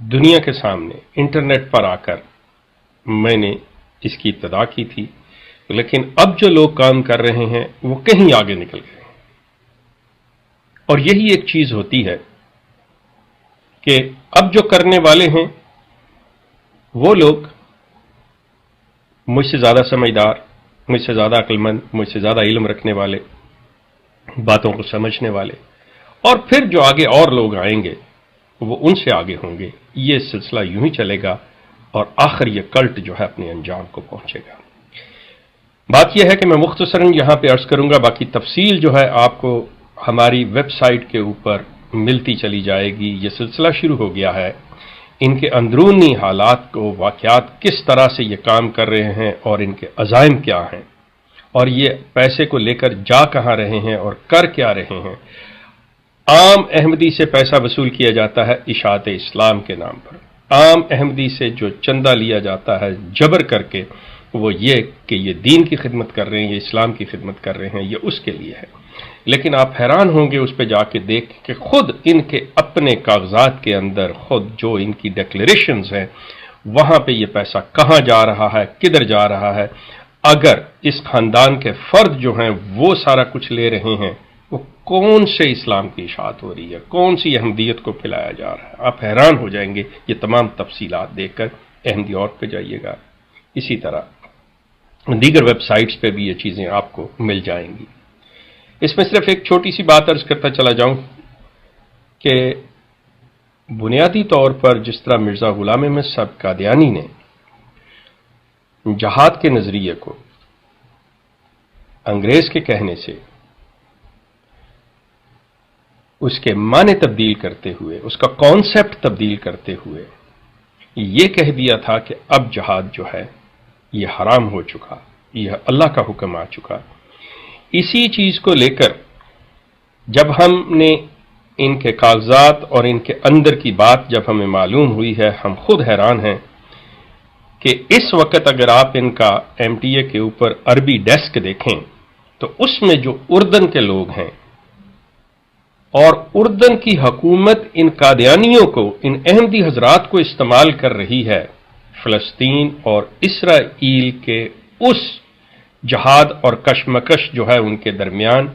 دنیا کے سامنے انٹرنیٹ پر آ کر میں نے اس کی ابتدا کی تھی، لیکن اب جو لوگ کام کر رہے ہیں وہ کہیں آگے نکل گئے ہیں۔ اور یہی ایک چیز ہوتی ہے کہ اب جو کرنے والے ہیں وہ لوگ مجھ سے زیادہ سمجھدار، مجھ سے زیادہ عقل مند، مجھ سے زیادہ علم رکھنے والے، باتوں کو سمجھنے والے، اور پھر جو آگے اور لوگ آئیں گے وہ ان سے آگے ہوں گے۔ یہ سلسلہ یوں ہی چلے گا اور آخر یہ کلٹ جو ہے اپنے انجام کو پہنچے گا۔ بات یہ ہے کہ میں مختصراً یہاں پہ عرض کروں گا، باقی تفصیل جو ہے آپ کو ہماری ویب سائٹ کے اوپر ملتی چلی جائے گی۔ یہ سلسلہ شروع ہو گیا ہے، ان کے اندرونی حالات کو، واقعات کس طرح سے یہ کام کر رہے ہیں اور ان کے عزائم کیا ہیں، اور یہ پیسے کو لے کر جا کہاں رہے ہیں اور کر کیا رہے ہیں۔ عام احمدی سے پیسہ وصول کیا جاتا ہے اشاعت اسلام کے نام پر۔ عام احمدی سے جو چندہ لیا جاتا ہے جبر کر کے، وہ یہ کہ یہ دین کی خدمت کر رہے ہیں، یہ اسلام کی خدمت کر رہے ہیں، یہ اس کے لیے ہے۔ لیکن آپ حیران ہوں گے اس پہ جا کے دیکھ کہ خود ان کے اپنے کاغذات کے اندر، خود جو ان کی ڈیکلیریشنز ہیں، وہاں پہ یہ پیسہ کہاں جا رہا ہے، کدھر جا رہا ہے۔ اگر اس خاندان کے فرد جو ہیں وہ سارا کچھ لے رہے ہیں، وہ کون سے اسلام کی اشاعت ہو رہی ہے، کون سی احمدیت کو پھیلایا جا رہا ہے، آپ حیران ہو جائیں گے یہ تمام تفصیلات دیکھ کر۔ احمدی اور پہ جائیے گا، اسی طرح دیگر ویب سائٹس پہ بھی یہ چیزیں آپ کو مل جائیں گی۔ اس میں صرف ایک چھوٹی سی بات عرض کرتا چلا جاؤں کہ بنیادی طور پر جس طرح مرزا غلام احمد صاحب قادیانی نے جہاد کے نظریے کو انگریز کے کہنے سے اس کے معنی تبدیل کرتے ہوئے، اس کا کانسیپٹ تبدیل کرتے ہوئے یہ کہہ دیا تھا کہ اب جہاد جو ہے یہ حرام ہو چکا، یہ اللہ کا حکم آ چکا۔ اسی چیز کو لے کر جب ہم نے ان کے کاغذات اور ان کے اندر کی بات جب ہمیں معلوم ہوئی ہے، ہم خود حیران ہیں کہ اس وقت اگر آپ ان کا ایم ٹی اے کے اوپر عربی ڈیسک دیکھیں تو اس میں جو اردن کے لوگ ہیں اور اردن کی حکومت ان قادیانیوں کو، ان احمدی حضرات کو استعمال کر رہی ہے فلسطین اور اسرائیل کے اس جہاد اور کشمکش جو ہے ان کے درمیان،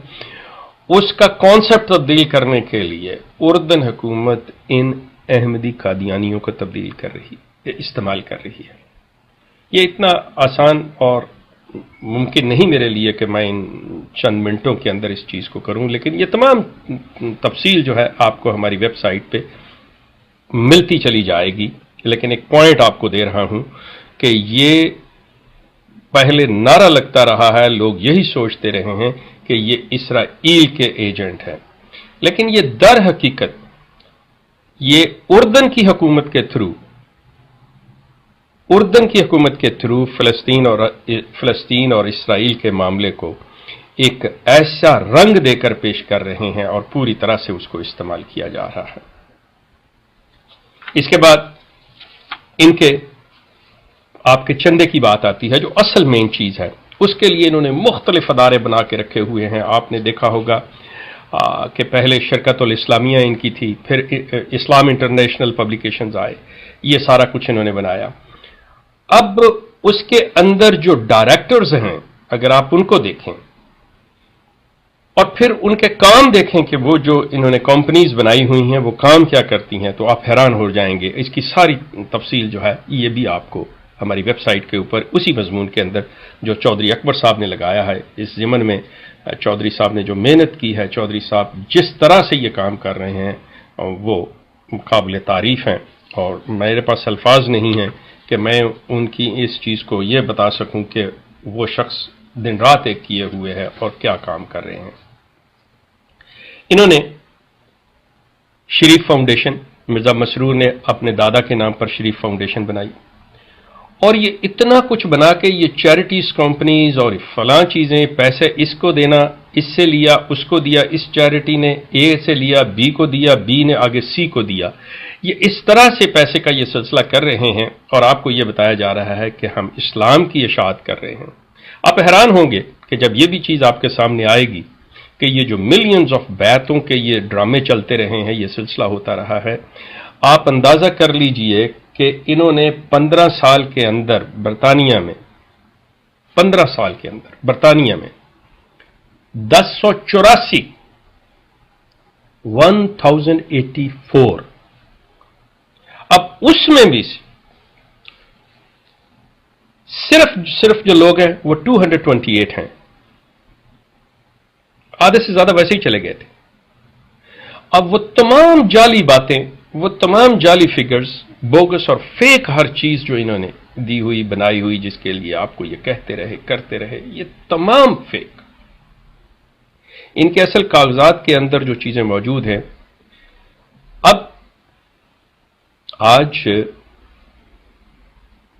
اس کا کانسیپٹ تبدیل کرنے کے لیے اردن حکومت ان احمدی قادیانیوں کو تبدیل کر رہی ہے، استعمال کر رہی ہے۔ یہ اتنا آسان اور ممکن نہیں میرے لیے کہ میں ان چند منٹوں کے اندر اس چیز کو کروں، لیکن یہ تمام تفصیل جو ہے آپ کو ہماری ویب سائٹ پہ ملتی چلی جائے گی۔ لیکن ایک پوائنٹ آپ کو دے رہا ہوں کہ یہ پہلے نعرہ لگتا رہا ہے، لوگ یہی سوچتے رہے ہیں کہ یہ اسرائیل کے ایجنٹ ہیں، لیکن یہ در حقیقت یہ اردن کی حکومت کے تھرو فلسطین اور اسرائیل کے معاملے کو ایک ایسا رنگ دے کر پیش کر رہے ہیں اور پوری طرح سے اس کو استعمال کیا جا رہا ہے۔ اس کے بعد ان کے آپ کے چندے کی بات آتی ہے، جو اصل مین چیز ہے۔ اس کے لیے انہوں نے مختلف ادارے بنا کے رکھے ہوئے ہیں۔ آپ نے دیکھا ہوگا کہ پہلے شرکت الاسلامیہ ان کی تھی، پھر اسلام انٹرنیشنل پبلیکیشنز آئے، یہ سارا کچھ انہوں نے بنایا۔ اب اس کے اندر جو ڈائریکٹرز ہیں اگر آپ ان کو دیکھیں اور پھر ان کے کام دیکھیں کہ وہ جو انہوں نے کمپنیز بنائی ہوئی ہیں وہ کام کیا کرتی ہیں، تو آپ حیران ہو جائیں گے۔ اس کی ساری تفصیل جو ہے یہ بھی آپ کو ہماری ویب سائٹ کے اوپر اسی مضمون کے اندر جو چودھری اکبر صاحب نے لگایا ہے، اس ضمن میں چودھری صاحب نے جو محنت کی ہے، چودھری صاحب جس طرح سے یہ کام کر رہے ہیں وہ قابل تعریف ہیں، اور میرے پاس الفاظ نہیں ہیں کہ میں ان کی اس چیز کو یہ بتا سکوں کہ وہ شخص دن رات ایک کیے ہوئے ہے اور کیا کام کر رہے ہیں۔ انہوں نے شریف فاؤنڈیشن، مرزا مسرور نے اپنے دادا کے نام پر شریف فاؤنڈیشن بنائی، اور یہ اتنا کچھ بنا کے یہ چیریٹیز کمپنیز اور فلاں چیزیں، پیسے اس کو دینا، اس سے لیا اس کو دیا، اس چیریٹی نے اے سے لیا بی کو دیا، بی نے آگے سی کو دیا، یہ اس طرح سے پیسے کا یہ سلسلہ کر رہے ہیں، اور آپ کو یہ بتایا جا رہا ہے کہ ہم اسلام کی اشاعت کر رہے ہیں۔ آپ حیران ہوں گے کہ جب یہ بھی چیز آپ کے سامنے آئے گی کہ یہ جو ملینز آف بیتوں کے یہ ڈرامے چلتے رہے ہیں، یہ سلسلہ ہوتا رہا ہے، آپ اندازہ کر لیجئے کہ انہوں نے 15 سال کے اندر برطانیہ میں 1084 1084 اب اس میں بھی صرف جو لوگ ہیں وہ 228 ہیں، آدھے سے زیادہ ویسے ہی چلے گئے تھے۔ اب وہ تمام جعلی باتیں، وہ تمام جعلی فگرز، بوگس اور فیک ہر چیز جو انہوں نے دی ہوئی بنائی ہوئی، جس کے لیے آپ کو یہ کہتے رہے کرتے رہے، یہ تمام فیک۔ ان کے اصل کاغذات کے اندر جو چیزیں موجود ہیں، اب آج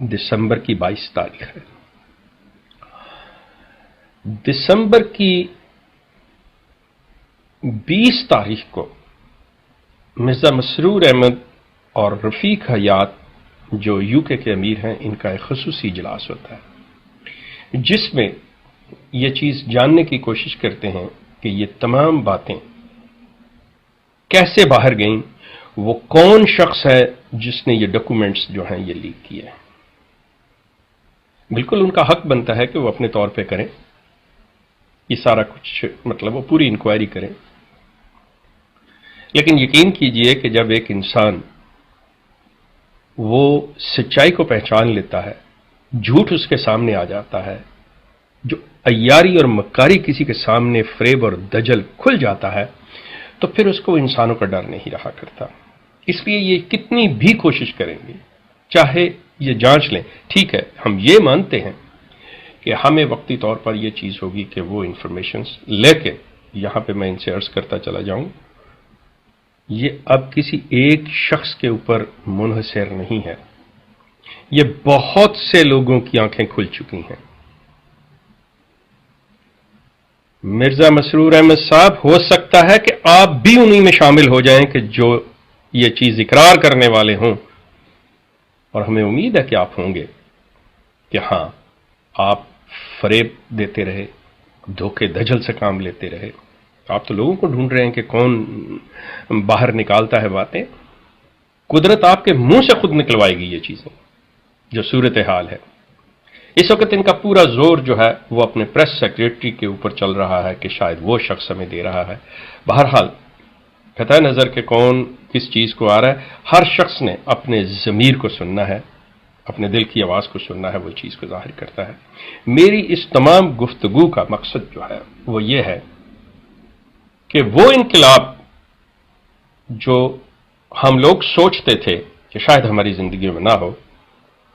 دسمبر کی 22 تاریخ ہے، دسمبر کی 20 تاریخ کو مرزا مسرور احمد اور رفیق حیات جو یو کے امیر ہیں، ان کا ایک خصوصی اجلاس ہوتا ہے، جس میں یہ چیز جاننے کی کوشش کرتے ہیں کہ یہ تمام باتیں کیسے باہر گئیں، وہ کون شخص ہے جس نے یہ ڈاکومنٹس جو ہیں یہ لیک کیے ہیں۔ بالکل ان کا حق بنتا ہے کہ وہ اپنے طور پہ کریں، یہ سارا کچھ وہ پوری انکوائری کریں، لیکن یقین کیجئے کہ جب ایک انسان وہ سچائی کو پہچان لیتا ہے، جھوٹ اس کے سامنے آ جاتا ہے، جو عیاری اور مکاری کسی کے سامنے فریب اور دجل کھل جاتا ہے، تو پھر اس کو انسانوں کا ڈر نہیں رہا کرتا۔ اس لیے یہ کتنی بھی کوشش کریں گے، چاہے یہ جانچ لیں، ٹھیک ہے ہم یہ مانتے ہیں کہ ہمیں وقتی طور پر یہ چیز ہوگی کہ وہ انفارمیشنز، لیکن یہاں پہ میں ان سے عرض کرتا چلا جاؤں، یہ اب کسی ایک شخص کے اوپر منحصر نہیں ہے، یہ بہت سے لوگوں کی آنکھیں کھل چکی ہیں۔ مرزا مسرور احمد صاحب، ہو سکتا ہے کہ آپ بھی انہی میں شامل ہو جائیں کہ جو یہ چیز اقرار کرنے والے ہوں، اور ہمیں امید ہے کہ آپ ہوں گے کہ ہاں آپ فریب دیتے رہے، دھوکے دجل سے کام لیتے رہے۔ آپ تو لوگوں کو ڈھونڈ رہے ہیں کہ کون باہر نکالتا ہے باتیں، قدرت آپ کے منہ سے خود نکلوائے گی یہ چیزیں، جو صورتحال ہے۔ اس وقت ان کا پورا زور جو ہے وہ اپنے پریس سیکریٹری کے اوپر چل رہا ہے کہ شاید وہ شخص ہمیں دے رہا ہے۔ بہرحال قطع نظر کہ کون کس چیز کو آ رہا ہے، ہر شخص نے اپنے ضمیر کو سننا ہے، اپنے دل کی آواز کو سننا ہے، وہ چیز کو ظاہر کرتا ہے۔ میری اس تمام گفتگو کا مقصد جو ہے وہ یہ ہے کہ وہ انقلاب جو ہم لوگ سوچتے تھے کہ شاید ہماری زندگی میں نہ ہو،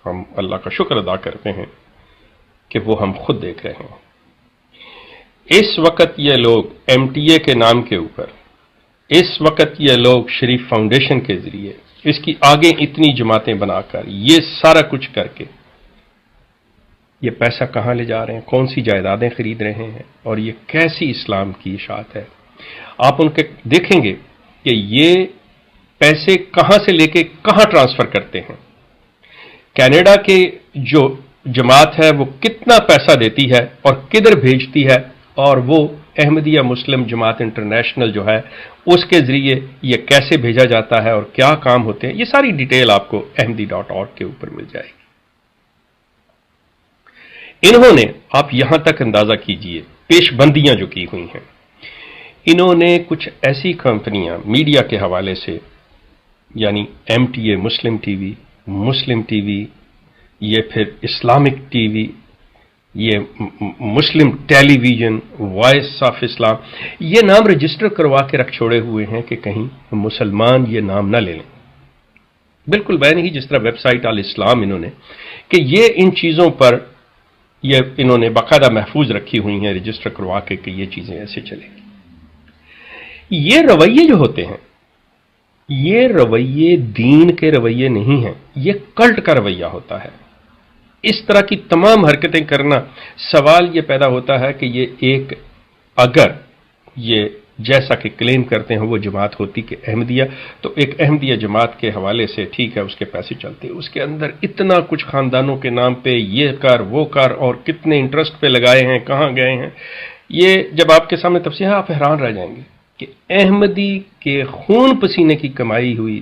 ہم اللہ کا شکر ادا کرتے ہیں کہ وہ ہم خود دیکھ رہے ہیں۔ اس وقت یہ لوگ ایم ٹی اے کے نام کے اوپر، اس وقت یہ لوگ شریف فاؤنڈیشن کے ذریعے، اس کی آگے اتنی جماعتیں بنا کر، یہ سارا کچھ کر کے یہ پیسہ کہاں لے جا رہے ہیں، کون سی جائیدادیں خرید رہے ہیں، اور یہ کیسی اسلام کی اشاعت ہے۔ آپ ان کے دیکھیں گے کہ یہ پیسے کہاں سے لے کے کہاں ٹرانسفر کرتے ہیں۔ کینیڈا کے جو جماعت ہے وہ کتنا پیسہ دیتی ہے اور کدھر بھیجتی ہے، اور وہ احمدیہ مسلم جماعت انٹرنیشنل جو ہے اس کے ذریعے یہ کیسے بھیجا جاتا ہے اور کیا کام ہوتے ہیں، یہ ساری ڈیٹیل آپ کو ahmadi.org کے اوپر مل جائے گی۔ انہوں نے، آپ یہاں تک اندازہ کیجئے پیش بندیاں جو کی ہوئی ہیں، انہوں نے کچھ ایسی کمپنیاں میڈیا کے حوالے سے، یعنی M T A Muslim TV, یہ پھر اسلامک ٹی وی، یہ Muslim television, voice of Islam, یہ نام رجسٹر کروا کے رکھ چھوڑے ہوئے ہیں کہ کہیں مسلمان یہ نام نہ لے لیں۔ بالکل بین ہی جس طرح ویب سائٹ الاسلام انہوں نے، کہ یہ ان چیزوں پر یہ انہوں نے باقاعدہ محفوظ رکھی ہوئی ہیں رجسٹر کروا کے کہ یہ چیزیں ایسے چلیں گی۔ یہ رویے جو ہوتے ہیں، یہ رویے دین کے رویے نہیں ہیں، یہ کلٹ کا رویہ ہوتا ہے۔ اس طرح کی تمام حرکتیں کرنا، سوال یہ پیدا ہوتا ہے کہ یہ ایک، اگر یہ جیسا کہ کلیم کرتے ہیں وہ جماعت ہوتی کہ احمدیہ، تو ایک احمدیہ جماعت کے حوالے سے ٹھیک ہے اس کے پیسے چلتے، اس کے اندر اتنا کچھ خاندانوں کے نام پہ یہ کر وہ کر، اور کتنے انٹرسٹ پہ لگائے ہیں، کہاں گئے ہیں، یہ جب آپ کے سامنے تفصیل ہے آپ حیران رہ جائیں گے کہ احمدی کے خون پسینے کی کمائی ہوئی